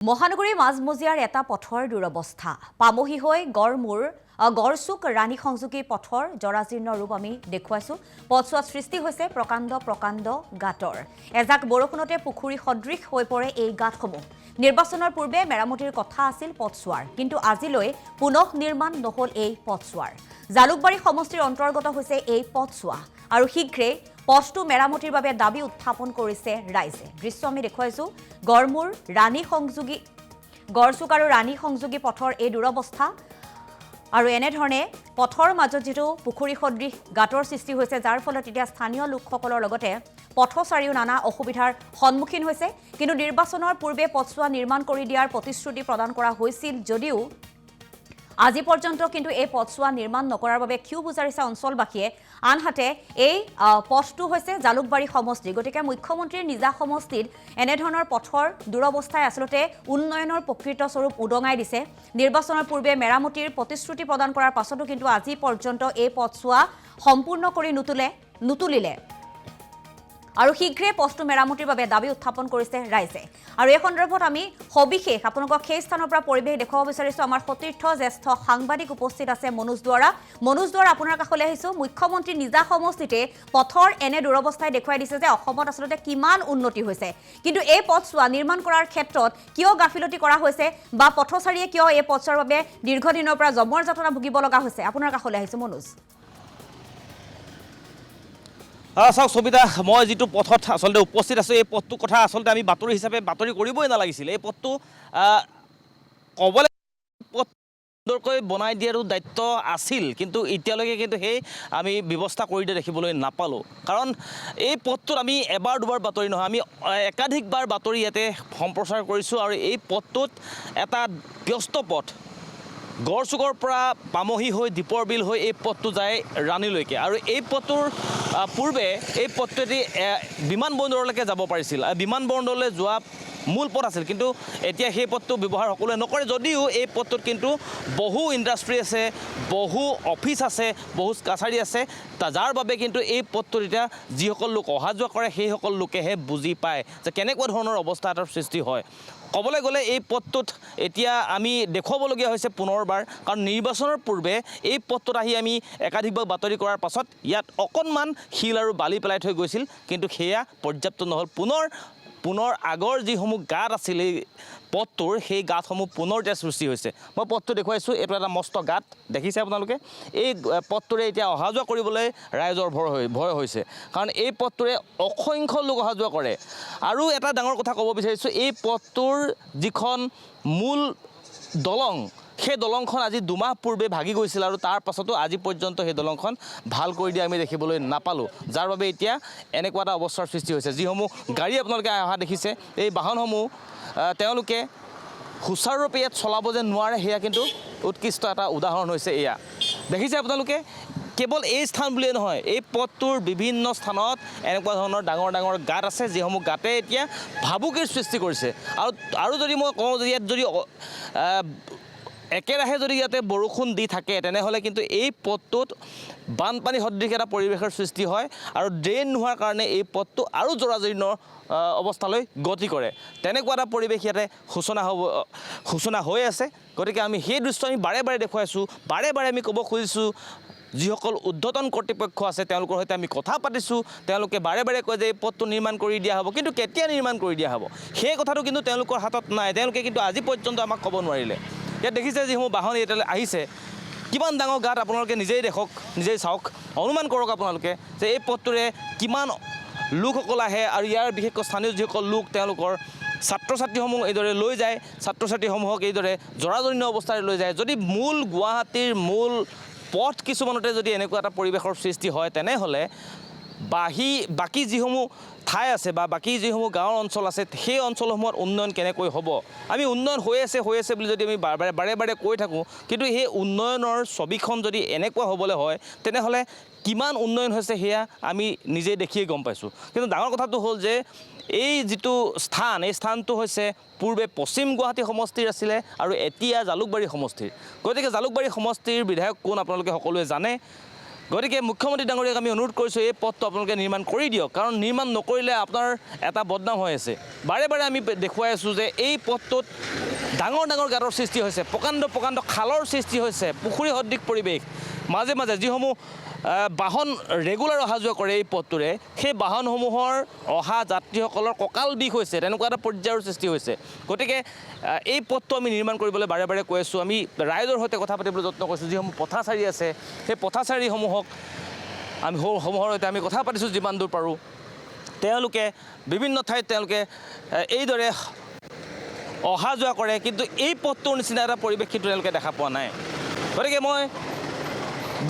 মহানগৰীৰ মাজমজিয়াৰ এটা পথৰ দুৰৱস্থা পামহি হৈ গড়চুক ৰাণী সংযোগী পথৰ জৰাজীৰ্ণ ৰূপ আমি দেখুৱাইছো পথছোৱা সৃষ্টি হৈছে প্ৰকাণ্ড গাঁতৰ এজাক বৰষুণতে পুখুৰী সদৃশ হৈ পৰে এই গাঁতসমূহ নিৰ্বাচনৰ পূৰ্বে মেৰামতিৰ কথা আছিল পথছোৱাৰ কিন্তু আজিলৈ পুনঃ নিৰ্মাণ নহল এই পথছোৱাৰ জালুকবাৰী সমষ্টিৰ অন্তৰ্গত হৈছে এই পথছোৱা আৰু শীঘ্ৰে পথটো মেৰামতিৰ বাবে দাবী উত্থাপন কৰিছে ৰাইজে দৃশ্য আমি দেখুৱাইছো গড়চুক আৰু ৰাণী সংযোগী পথৰ এই দুৰৱস্থা আৰু এনেধৰণে পথৰ মাজত যেটো পুখুৰী সদৃশ গাঁতৰ সৃষ্টি হৈছে যাৰ ফলত এতিয়া স্থানীয় লোকসকলৰ লগতে পথচাৰীও নানা অসুবিধাৰ সন্মুখীন হৈছে কিন্তু নিৰ্বাচনৰ পূৰ্বে পথছোৱা নিৰ্মাণ কৰি দিয়াৰ প্ৰতিশ্ৰুতি প্ৰদান কৰা হৈছিল যদিও আজি পৰ্যন্ত কিন্তু এই পথছোৱা নিৰ্মাণ নকৰাৰ বাবে ক্ষোভ উজাৰিছে অঞ্চলবাসীয়ে আনহাতে এই পথটো হৈছে জালুকবাৰী সমষ্টি গতিকে মুখ্যমন্ত্ৰীৰ নিজা সমষ্টিত এনেধৰণৰ পথৰ দুৰৱস্থাই আসলতে উন্নয়নৰ প্ৰকৃত স্বৰূপ উদঙাই দিছে নিৰ্বাচনৰ পূৰ্বে মেৰামতিৰ প্ৰতিশ্ৰুতি প্ৰদান কৰাৰ পাছতো কিন্তু আজি পৰ্যন্ত এই পথছোৱা সম্পূৰ্ণ কৰি নুতুলিলে আৰু শীঘ্ৰে পথটো মেৰামতিৰ বাবে দাবী উত্থাপন কৰিছে ৰাইজে আৰু এই সন্দৰ্ভত আমি সবিশেষ আপোনালোকক সেই স্থানৰ পৰা পৰিৱেশ দেখুৱাব বিচাৰিছো আমাৰ সতীৰ্থ জ্যেষ্ঠ সাংবাদিক উপস্থিত আছে মনোজ দুৱাৰা আপোনাৰ কাষলৈ আহিছো মুখ্যমন্ত্ৰী নিজা সমষ্টিতে পথৰ এনে দুৰৱস্থাই দেখুৱাই দিছে যে অসমত আসলতে কিমান উন্নতি হৈছে কিন্তু এই পথছোৱা নিৰ্মাণ কৰাৰ ক্ষেত্ৰত কিয় গাফিলতি কৰা হৈছে বা পথচাৰীয়ে কিয় এই পথছোৱাৰ বাবে দীৰ্ঘদিনৰ পৰা জমৰ যাতনা ভুগিব লগা হৈছে আপোনাৰ কাষলৈ আহিছো মনোজ চাওক সবিতা মই যেটো পথত আসলতে উপস্থিত আছো এই পথটো কথা আসলতে আমি বাতৰি হিচাপে বাতৰি কৰিবই নালাগিছিল এই পথটো কবলে পথ সুন্দৰকৈ বনাই দিয়াৰো দায়িত্ব আছিল কিন্তু এতিয়ালৈকে কিন্তু সেই আমি ব্যৱস্থা কৰি দিয়া দেখিবলৈ নাপালোঁ কাৰণ এই পথটোত আমি এবাৰ দুবাৰ বাতৰি নহয় আমি একাধিকবাৰ বাতৰি ইয়াতে সম্প্ৰচাৰ কৰিছোঁ আৰু এই পথটোত এটা ব্যস্ত পথ গড়চুকৰ পৰা পামহি হৈ দীপৰ বিল হৈ এই পথটো যায় ৰাণীলৈকে আৰু এই পথটোৰ পূৰ্বে এই পথটোৱেদি বিমানবন্দৰলৈকে যাব পাৰিছিল বিমানবন্দৰলৈ যোৱা মূল পথ আছিল কিন্তু এতিয়া সেই পথটো ব্যৱহাৰ সকলোৱে নকৰে যদিও এই পথটোত কিন্তু বহু ইণ্ডাষ্ট্ৰী আছে বহু অফিচ আছে বহু কাছাৰী আছে যাৰ বাবে কিন্তু এই পথটোত এতিয়া যিসকল লোক অহা যোৱা কৰে সেইসকল লোকেহে বুজি পায় যে কেনেকুৱা ধৰণৰ অৱস্থা এটাৰ সৃষ্টি হয় ক'বলৈ গ'লে এই পথটোত এতিয়া আমি দেখুৱাবলগীয়া হৈছে পুনৰবাৰ কাৰণ নিৰ্বাচনৰ পূৰ্বে এই পথটোত আহি আমি একাধিকবাৰ বাতৰি কৰাৰ পাছত ইয়াত অকণমান শিল আৰু বালি পেলাই থৈ গৈছিল কিন্তু সেয়া পৰ্যাপ্ত নহ'ল পুনৰ আগৰ যিসমূহ গাঁত আছিল এই পথটোৰ সেই গাঁতসমূহ পুনৰ এতিয়া সৃষ্টি হৈছে মই পথটো দেখুৱাইছোঁ এইটো এটা মস্ত গাঁত দেখিছে আপোনালোকে এই পথটোৰে এতিয়া অহা যোৱা কৰিবলৈ ৰাইজৰ ভয় হৈছে কাৰণ এই পথটোৰে অসংখ্য লোক অহা যোৱা কৰে আৰু এটা ডাঙৰ কথা ক'ব বিচাৰিছোঁ এই পথটোৰ যিখন মূল দলং সেই দলংখন আজি দুমাহ পূৰ্বে ভাগি গৈছিল আৰু তাৰ পাছতো আজি পৰ্যন্ত সেই দলংখন ভাল কৰি দিয়া আমি দেখিবলৈ নাপালোঁ যাৰ বাবে এতিয়া এনেকুৱা এটা অৱস্থাৰ সৃষ্টি হৈছে যিসমূহ গাড়ী আপোনালোকে অহা দেখিছে এই বাহনসমূহ তেওঁলোকে সুচাৰুৰূপে ইয়াত চলাব যে নোৱাৰে সেয়া কিন্তু উৎকৃষ্ট এটা উদাহৰণ হৈছে এয়া দেখিছে আপোনালোকে কেৱল এই স্থান বুলিয়ে নহয় এই পথটোৰ বিভিন্ন স্থানত এনেকুৱা ধৰণৰ ডাঙৰ গাঁত আছে যিসমূহ গাঁতে এতিয়া ভাবুকিৰ সৃষ্টি কৰিছে আৰু যদি মই কওঁ যে ইয়াত যদি একেৰাহে যদি ইয়াতে বৰষুণ দি থাকে তেনেহ'লে কিন্তু এই পথটোত বানপানী সদৃশ এটা পৰিৱেশৰ সৃষ্টি হয় আৰু ড্ৰেইন নোহোৱাৰ কাৰণে এই পথটো আৰু জৰাজীৰ্ণ অৱস্থালৈ গতি কৰে তেনেকুৱা এটা পৰিৱেশ ইয়াতে সূচনা হৈ আছে গতিকে আমি সেই দৃশ্য আমি বাৰে বাৰে দেখুৱাইছোঁ বাৰে আমি ক'ব খুজিছোঁ যিসকল ঊৰ্ধ্বতন কৰ্তৃপক্ষ আছে তেওঁলোকৰ সৈতে আমি কথা পাতিছোঁ তেওঁলোকে বাৰে কয় যে এই পথটো নিৰ্মাণ কৰি দিয়া হ'ব কিন্তু কেতিয়া নিৰ্মাণ কৰি দিয়া হ'ব সেই কথাটো কিন্তু তেওঁলোকৰ হাতত নাই তেওঁলোকে কিন্তু আজি পৰ্যন্ত আমাক ক'ব নোৱাৰিলে ইয়াত দেখিছে যিসমূহ বাহন ইয়ালৈ আহিছে কিমান ডাঙৰ গাঁত আপোনালোকে নিজেই চাওক অনুমান কৰক আপোনালোকে যে এই পথটোৰে কিমান লোকসকল আহে আৰু ইয়াৰ বিশেষকৈ স্থানীয় যিসকল লোক তেওঁলোকৰ ছাত্ৰ ছাত্ৰীসমূহ এইদৰে লৈ যায় ছাত্ৰ ছাত্ৰীসমূহক এইদৰে জৰাজীৰ্ণ অৱস্থাৰে লৈ যায় যদি গুৱাহাটীৰ মূল পথ কিছুমানতে যদি এনেকুৱা এটা পৰিৱেশৰ সৃষ্টি হয় তেনেহ'লে বাকী যিসমূহ ঠাই আছে বা বাকী যিসমূহ গাঁৱৰ অঞ্চল আছে সেই অঞ্চলসমূহত উন্নয়ন কেনেকৈ হ'ব আমি উন্নয়ন হৈ আছে বুলি যদি আমি বাৰে কৈ থাকোঁ কিন্তু সেই উন্নয়নৰ ছবিখন যদি এনেকুৱা হ'বলৈ হয় তেনেহ'লে কিমান উন্নয়ন হৈছে সেয়া আমি নিজেই দেখিয়ে গম পাইছোঁ কিন্তু ডাঙৰ কথাটো হ'ল যে এই যিটো স্থান এই স্থানটো হৈছে পূৰ্বে পশ্চিম গুৱাহাটী সমষ্টিৰ আছিলে আৰু এতিয়া জালুকবাৰী সমষ্টিৰ গতিকে জালুকবাৰী সমষ্টিৰ বিধায়ক কোন আপোনালোকে সকলোৱে জানে গতিকে মুখ্যমন্ত্ৰী ডাঙৰীয়াক আমি অনুৰোধ কৰিছোঁ এই পথটো আপোনালোকে নিৰ্মাণ কৰি দিয়ক, কাৰণ নিৰ্মাণ নকৰিলে আপোনাৰ এটা বদনাম হৈ আছে। বাৰে বাৰে আমি দেখুৱাই আছোঁ যে এই পথটোত ডাঙৰ ডাঙৰ গাঁতৰ সৃষ্টি হৈছে, প্ৰকাণ্ড প্ৰকাণ্ড খালৰ সৃষ্টি হৈছে, পুখুৰী সদৃশ পৰিৱেশ। মাজে মাজে যিসমূহ বাহন ৰেগুলাৰ অহা যোৱা কৰে এই পথটোৰে, সেই বাহনসমূহৰ অহা যাত্ৰীসকলৰ কঁকাল বিষ হৈছে, তেনেকুৱা এটা পৰ্যায়ৰ সৃষ্টি হৈছে। গতিকে এই পথটো আমি নিৰ্মাণ কৰিবলৈ বাৰে বাৰে কৈ আছোঁ। আমি ৰাইজৰ সৈতে কথা পাতিবলৈ যত্ন কৰিছোঁ। যিসমূহ পথাচাৰী আছে সেই পথাচাৰীসমূহৰ সৈতে আমি কথা পাতিছোঁ যিমান দূৰ পাৰোঁ। তেওঁলোকে বিভিন্ন ঠাইত তেওঁলোকে এইদৰে অহা যোৱা কৰে, কিন্তু এই পথটোৰ নিচিনা এটা পৰিৱেশ কিন্তু তেওঁলোকে দেখা পোৱা নাই। গতিকে মই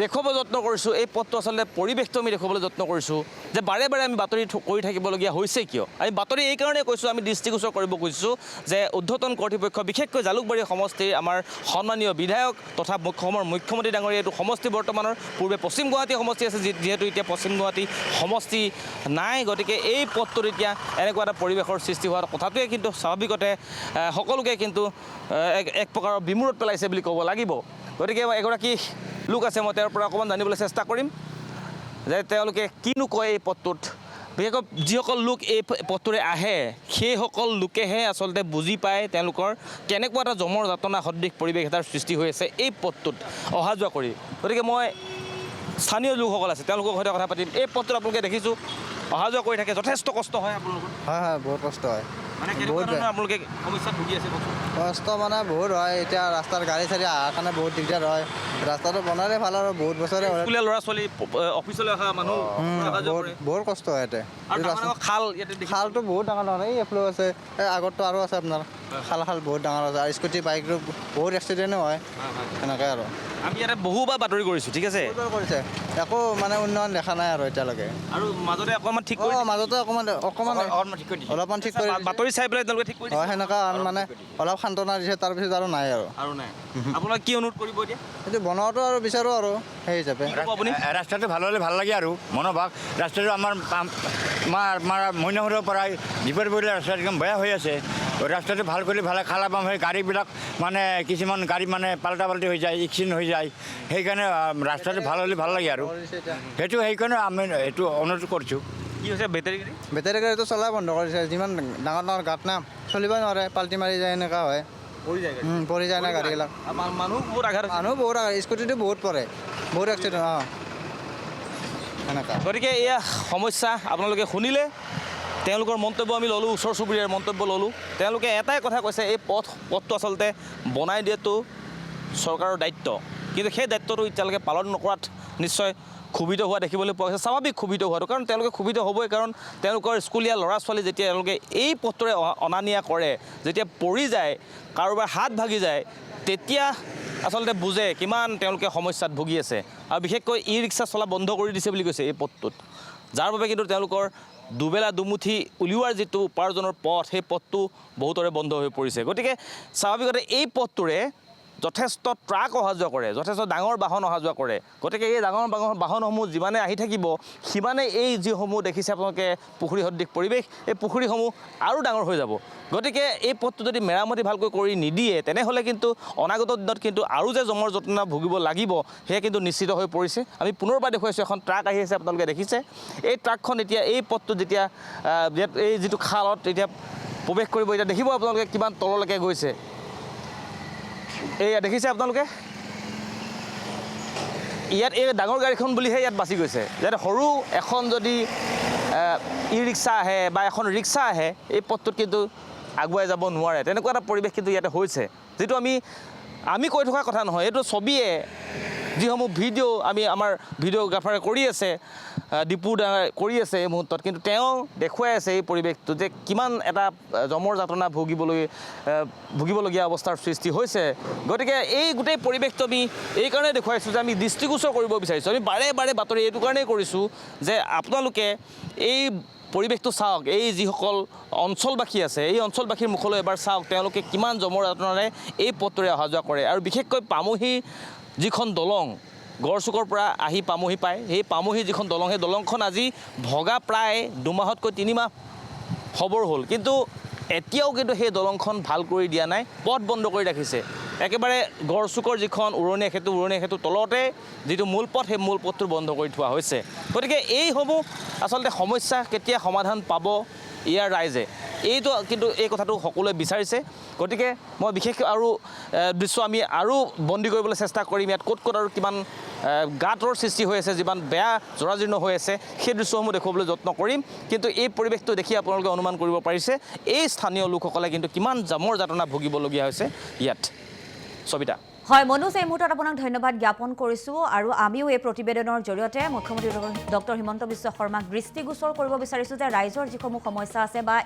দেখুৱাব যত্ন কৰিছোঁ এই পথটো আচলতে পৰিৱেশটো আমি দেখুৱাবলৈ যত্ন কৰিছোঁ যে বাৰে বাৰে আমি বাতৰি কৰি থাকিবলগীয়া হৈছে কিয়। আমি বাতৰি এইকাৰণে কৈছোঁ, আমি দৃষ্টিগোচৰ কৰিব খুজিছোঁ যে ঊৰ্ধ্বতন কৰ্তৃপক্ষ, বিশেষকৈ জালুকবাৰী সমষ্টিৰ আমাৰ সন্মানীয় বিধায়ক তথা মুখ্যমন্ত্ৰী ডাঙৰীয়া, এইটো সমষ্টি বৰ্তমানৰ, পূৰ্বে পশ্চিম গুৱাহাটী সমষ্টি আছে, যিহেতু এতিয়া পশ্চিম গুৱাহাটী সমষ্টি নাই। গতিকে এই পথটোত এতিয়া এনেকুৱা এটা পৰিৱেশৰ সৃষ্টি হোৱাৰ কথাটোৱে কিন্তু স্বাভাৱিকতে সকলোকে কিন্তু এক প্ৰকাৰৰ বিমূৰত পেলাইছে বুলি ক'ব লাগিব। গতিকে এগৰাকী লোক আছে, মই তেওঁৰ পৰা অকণমান জানিবলৈ চেষ্টা কৰিম যে তেওঁলোকে কিনো কয় এই পথটোত। বিশেষকৈ যিসকল লোক এই পথটোৰে আহে সেইসকল লোকেহে আচলতে বুজি পায় তেওঁলোকৰ কেনেকুৱা এটা জমৰ যাতনা সদৃশ পৰিৱেশ এটাৰ সৃষ্টি হৈ আছে এই পথটোত অহা যোৱা কৰি। গতিকে মই স্থানীয় লোকসকল আছে তেওঁলোকৰ সৈতে কথা পাতিম। এই পথটোত আপোনালোকে দেখিছোঁ অহা যোৱা কৰি থাকে, যথেষ্ট কষ্ট হয় আপোনালোকৰ? হয় হয়, বহুত কষ্ট হয়। মানে কেনেকুৱা ধৰণৰ আপোনালোকে সমস্যাত ভুগি আছে? কষ্ট মানে বহুত হয়। এতিয়া ৰাস্তাৰ গাড়ী চাড়ী অহাৰ কাৰণে বহুত দিগদাৰ হয়। ৰাস্তাটো বনালে ভাল আৰু বহুত বছৰে হয়। স্কুলীয়া ল'ৰা ছোৱালী, অফিচলৈ অহা মানুহ বহুত কষ্ট হয় ইয়াতে। খাল ইয়াতে খালটো বহুত ডাঙৰ ডাঙৰ, এই এফ্লো আছে, এই আগতটো আৰু আছে আপোনাৰ। খাল বহুত ডাঙৰ আছে, আৰু স্কুটি বাইকটো বহুত এক্সিডেণ্টো হয় সেনেকৈ আৰু। আমি ইয়াতে বহুবাৰ বাতৰি কৰিছোঁ, ঠিক আছে, কৰিছে, একো মানে উন্নয়ন দেখা নাই আৰু এতিয়ালৈকে। আৰু মাজতে অকণমান ঠিক মাজতে অলপমান ঠিক কৰি বাতৰি চাই পেলাই তেওঁলোকে ঠিক কৰি হয় সেনেকুৱা মানে অলপ সান্তনা দিছে, তাৰপিছত আৰু নাই আৰু নাই। আপোনাক কি অনুৰোধ কৰিব এতিয়া? এইটো বনোৱাটো আৰু বিচাৰোঁ আৰু সেই হিচাপে। আপুনি ৰাস্তাটো ভাল হ'লে ভাল লাগে আৰু মনোভাৱ। ৰাস্তাটো আমাৰ মইনাপুৰৰ পৰা দীপৰ বিলৰ ৰাস্তা একদম বেয়া হৈ আছে। ৰাস্তাটো ভাল কৰি ভালে খালা পাম, সেই গাড়ীবিলাক মানে কিছুমান গাড়ী মানে পাল্টা পাল্টি হৈ যায়, এক্সিডেণ্ট হৈ যায়। সেইকাৰণে ৰাস্তাটো ভাল হ'লে ভাল লাগে আৰু সেইকাৰণে আমি এইটো অনুৰোধ কৰিছোঁ। কি হৈছে? বেটাৰী গাড়ীটো চলাই বন্ধ কৰিছে। যিমান ডাঙৰ ডাঙৰ গাঁত না, চলিবই নোৱাৰে, পাল্টি মাৰি যায়, এনেকুৱা হয়, পৰি যায় না গাড়ীবিলাক। মানুহ বহুত আঘাত, স্কুটিটো বহুত পৰে, বহুত এক্সিডেণ্ট। সেনেকুৱা। গতিকে এয়া সমস্যা আপোনালোকে শুনিলে। তেওঁলোকৰ মন্তব্য আমি ল'লোঁ, ওচৰ চুবুৰীয়াৰ মন্তব্য ল'লোঁ। তেওঁলোকে এটাই কথা কৈছে, এই পথটো আচলতে বনাই দিয়াটো চৰকাৰৰ দায়িত্ব, কিন্তু সেই দায়িত্বটো এতিয়ালৈকে পালন নকৰাত নিশ্চয় ক্ষোভিত হোৱা দেখিবলৈ পোৱা গৈছে। স্বাভাৱিক ক্ষোভিত হোৱাটো, কাৰণ তেওঁলোকে ক্ষোভিত হ'বই, কাৰণ তেওঁলোকৰ স্কুলীয়া ল'ৰা ছোৱালী যেতিয়া তেওঁলোকে এই পথটোৰে অনা নিয়া কৰে, যেতিয়া পৰি যায়, কাৰোবাৰ হাত ভাগি যায়, তেতিয়া আচলতে বুজে কিমান তেওঁলোকে সমস্যাত ভুগি আছে। আৰু বিশেষকৈ ই ৰিক্সা চলা বন্ধ কৰি দিছে বুলি কৈছে এই পথটোত, যাৰ বাবে কিন্তু তেওঁলোকৰ দুবেলা দুমুঠি উলিওৱাৰ যিটো উপাৰ্জনৰ পথ, সেই পথটো বহুতৰে বন্ধ হৈ পৰিছে। গতিকে স্বাভাৱিকতে এই পথটোৰে যথেষ্ট ট্ৰাক অহা যোৱা কৰে, যথেষ্ট ডাঙৰ বাহন অহা যোৱা কৰে। গতিকে এই ডাঙৰ বাহনসমূহ যিমানে আহি থাকিব, সিমানে এই যিসমূহ দেখিছে আপোনালোকে পুখুৰী সদৃশ পৰিৱেশ, এই পুখুৰীসমূহ আৰু ডাঙৰ হৈ যাব। গতিকে এই পথটো যদি মেৰামতি ভালকৈ কৰি নিদিয়ে, তেনেহ'লে কিন্তু অনাগত দিনত কিন্তু আৰু যে জমৰ যন্ত্ৰণা ভুগিব লাগিব, সেয়া কিন্তু নিশ্চিত হৈ পৰিছে। আমি পুনৰবাৰ দেখুৱাইছোঁ, এখন ট্ৰাক আহি আছে, আপোনালোকে দেখিছে। এই ট্ৰাকখন এতিয়া এই পথটো যেতিয়া এই যিটো খালত এতিয়া প্ৰৱেশ কৰিব, এতিয়া দেখিব আপোনালোকে কিমান তললৈকে গৈছে। এয়া দেখিছে আপোনালোকে, ইয়াত এই ডাঙৰ গাড়ীখন বুলিহে ইয়াত বাচি গৈছে। ইয়াত সৰু এখন যদি ই ৰিক্সা আহে বা এখন ৰিক্সা আহে, এই পথটোত কিন্তু আগুৱাই যাব নোৱাৰে। তেনেকুৱা এটা পৰিৱেশ কিন্তু ইয়াতে হৈছে, যিটো আমি কৈ থকা কথা নহয়, এইটো ছবিয়ে যিসমূহ ভিডিঅ' আমাৰ ভিডিঅ'গ্ৰাফাৰে কৰি আছে, দীপু কৰি আছে এই মুহূৰ্তত, কিন্তু তেওঁ দেখুৱাই আছে এই পৰিৱেশটো যে কিমান এটা জমৰ যাতনা ভুগিবলগীয়া অৱস্থাৰ সৃষ্টি হৈছে। গতিকে এই গোটেই পৰিৱেশটো আমি এইকাৰণে দেখুৱাইছোঁ যে আমি দৃষ্টিগোচৰ কৰিব বিচাৰিছোঁ। আমি বাৰে বাৰে বাতৰি এইটো কাৰণেই কৰিছোঁ যে আপোনালোকে এই পৰিৱেশটো চাওক, এই যিসকল অঞ্চলবাসী আছে, এই অঞ্চলবাসীৰ মুখলৈ এবাৰ চাওক, তেওঁলোকে কিমান জমৰ যাতনাৰে এই পথটোৰে অহা যোৱা কৰে। আৰু বিশেষকৈ পামহিৰ যিখন দলং, গড়চুকৰ পৰা আহি পামহি পায়, সেই পামহি যিখন দলং, সেই দলংখন আজি ভগা প্ৰায় 2 মাহতকৈ 3 মাহ খবৰ হ'ল। কিন্তু এতিয়াও কিন্তু সেই দলংখন ভাল কৰি দিয়া নাই, পথ বন্ধ কৰি ৰাখিছে। একেবাৰে গড়চুকৰ যিখন উৰণীয়া সেতু তলতে যিটো মূল পথ, সেই মূল পথটো বন্ধ কৰি থোৱা হৈছে। গতিকে এইসমূহ আচলতে সমস্যা কেতিয়া সমাধান পাব ইয়াৰ ৰাইজে, এইটো কিন্তু এই কথাটো সকলোৱে বিচাৰিছে। গতিকে মই বিশেষ আৰু দৃশ্য আমি আৰু বন্দী কৰিবলৈ চেষ্টা কৰিম, ইয়াত ক'ত আৰু কিমান গাঁতৰ সৃষ্টি হৈ আছে, যিমান বেয়া জৰাজীৰ্ণ হৈ আছে, সেই দৃশ্যসমূহ দেখুৱাবলৈ যত্ন কৰিম। কিন্তু এই পৰিৱেশটো দেখি আপোনালোকে অনুমান কৰিব পাৰিছে এই স্থানীয় লোকসকলে কিন্তু কিমান জামৰ যাতনা ভুগিবলগীয়া হৈছে ইয়াত। সবিতা। হয় মনোজ, এই মুহূৰ্তত আপোনাক ধন্যবাদ জ্ঞাপন কৰিছোঁ আৰু আমিও এই প্ৰতিবেদনৰ জৰিয়তে মুখ্যমন্ত্ৰী ডক্টৰ হিমন্ত বিশ্ব শৰ্মাক দৃষ্টিগোচৰ কৰিব বিচাৰিছোঁ যে ৰাইজৰ যিসমূহ সমস্যা আছে বা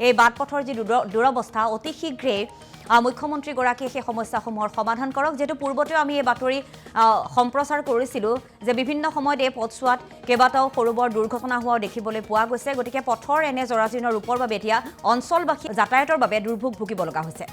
এই বাট-পথৰ যি দুৰৱস্থা অতি শীঘ্ৰেই মুখ্যমন্ত্ৰীগৰাকীয়ে সেই সমস্যাসমূহৰ সমাধান কৰক। যিহেতু পূৰ্বতেও আমি এই বাতৰি সম্প্ৰচাৰ কৰিছিলোঁ যে বিভিন্ন সময়ত এই পথছোৱাত কেইবাটাও সৰু বৰ দুৰ্ঘটনা হোৱাও দেখিবলৈ পোৱা গৈছে। গতিকে পথৰ এনে জৰাজীৰ্ণ ৰূপৰ বাবে এতিয়া অঞ্চলবাসী যাতায়াতৰ বাবে দুৰ্ভোগ ভুগিব লগা হৈছে।